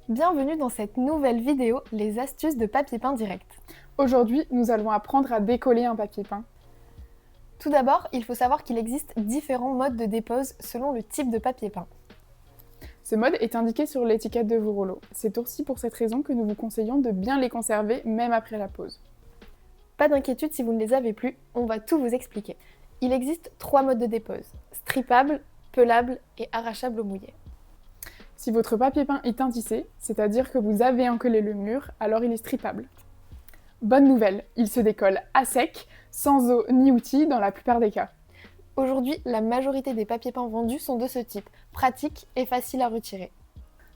Bienvenue dans cette nouvelle vidéo, les astuces de papier peint direct. Aujourd'hui, nous allons apprendre à décoller un papier peint. Tout d'abord, il faut savoir qu'il existe différents modes de dépose selon le type de papier peint. Ce mode est indiqué sur l'étiquette de vos rouleaux. C'est aussi pour cette raison que nous vous conseillons de bien les conserver même après la pose. Pas d'inquiétude si vous ne les avez plus, on va tout vous expliquer. Il existe 3 modes de dépose, strippable, pelable et arrachable au mouillé. Si votre papier peint est intissé, c'est-à-dire que vous avez encollé le mur, alors il est strippable. Bonne nouvelle, il se décolle à sec, sans eau ni outils dans la plupart des cas. Aujourd'hui, la majorité des papiers peints vendus sont de ce type, pratiques et faciles à retirer.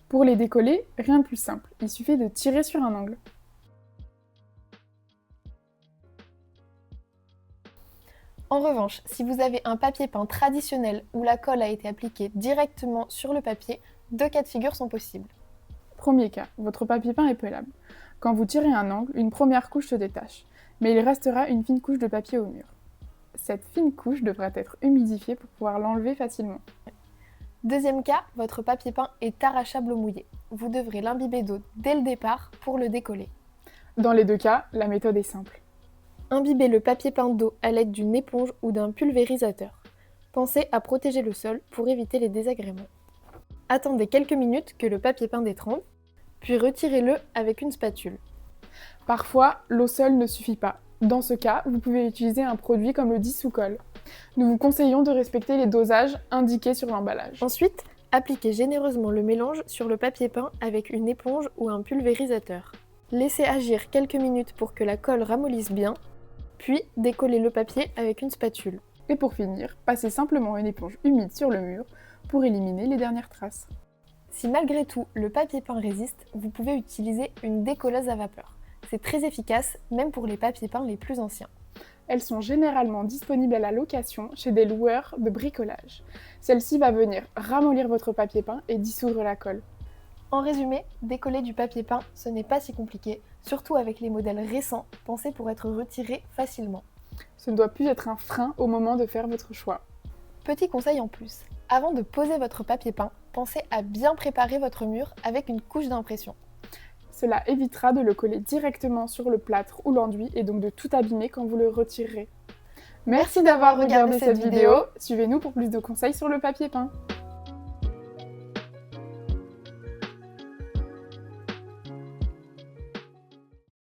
Pour les décoller, rien de plus simple, il suffit de tirer sur un angle. En revanche, si vous avez un papier peint traditionnel où la colle a été appliquée directement sur le papier, 2 cas de figure sont possibles. Premier cas, votre papier peint est pelable. Quand vous tirez un angle, une première couche se détache, mais il restera une fine couche de papier au mur. Cette fine couche devra être humidifiée pour pouvoir l'enlever facilement. Deuxième cas, votre papier peint est arrachable au mouillé. Vous devrez l'imbiber d'eau dès le départ pour le décoller. Dans les deux cas, la méthode est simple. Imbibez le papier peint d'eau à l'aide d'une éponge ou d'un pulvérisateur. Pensez à protéger le sol pour éviter les désagréments. Attendez quelques minutes que le papier peint détrempe, puis retirez-le avec une spatule. Parfois, l'eau seule ne suffit pas. Dans ce cas, vous pouvez utiliser un produit comme le dissous-colle. Nous vous conseillons de respecter les dosages indiqués sur l'emballage. Ensuite, appliquez généreusement le mélange sur le papier peint avec une éponge ou un pulvérisateur. Laissez agir quelques minutes pour que la colle ramollisse bien, puis décollez le papier avec une spatule. Et pour finir, passez simplement une éponge humide sur le mur pour éliminer les dernières traces. Si malgré tout le papier peint résiste, vous pouvez utiliser une décolleuse à vapeur. C'est très efficace, même pour les papiers peints les plus anciens. Elles sont généralement disponibles à la location chez des loueurs de bricolage. Celle-ci va venir ramollir votre papier peint et dissoudre la colle. En résumé, décoller du papier peint, ce n'est pas si compliqué, surtout avec les modèles récents pensés pour être retirés facilement. Ce ne doit plus être un frein au moment de faire votre choix. Petit conseil en plus, avant de poser votre papier peint, pensez à bien préparer votre mur avec une couche d'impression. Cela évitera de le coller directement sur le plâtre ou l'enduit et donc de tout abîmer quand vous le retirerez. Merci d'avoir regardé cette vidéo. Suivez-nous pour plus de conseils sur le papier peint.